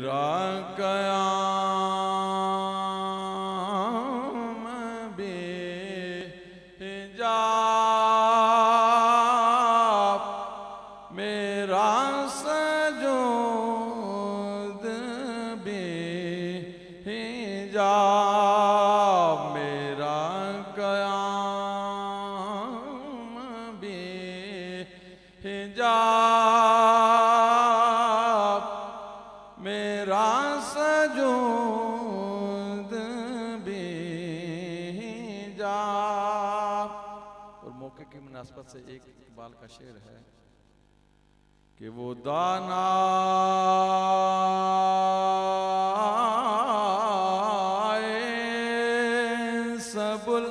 मेरा क़याम बेहिजाब, मेरा सजूद बेहिजाब, मेरा क़याम बेहिजाब, मेरा सजूद बेहिजाब। और मौके की मुनासबत से एक इकबाल का शेर है कि वो दाना सबुल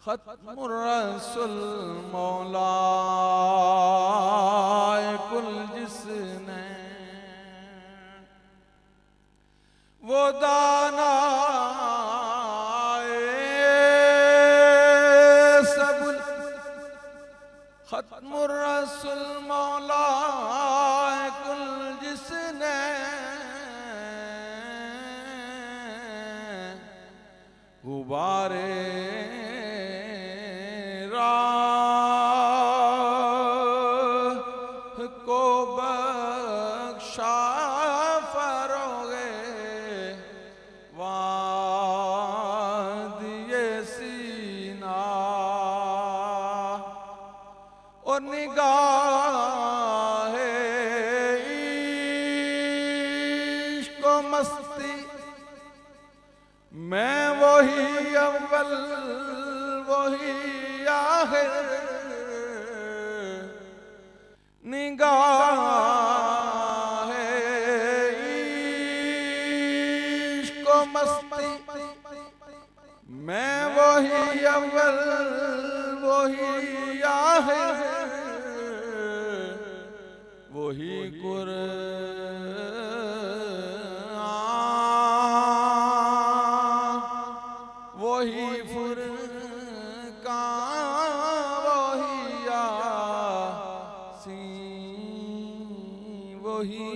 खत्मुर रसूल मौला कुल जिसने वो दाना सबुल खत्मुर रसूल मौला कुल जिसने गुबारे को बख्शा फरोगे वादिये सीना, और निगाहे इश्क को मस्ती मैं वही अव्वल वही आखिर, निगाहे इश्क को मस्ती मैं वही अव्वल वही आखिर, वही कुरआन वही फुरकान वही यासीन वही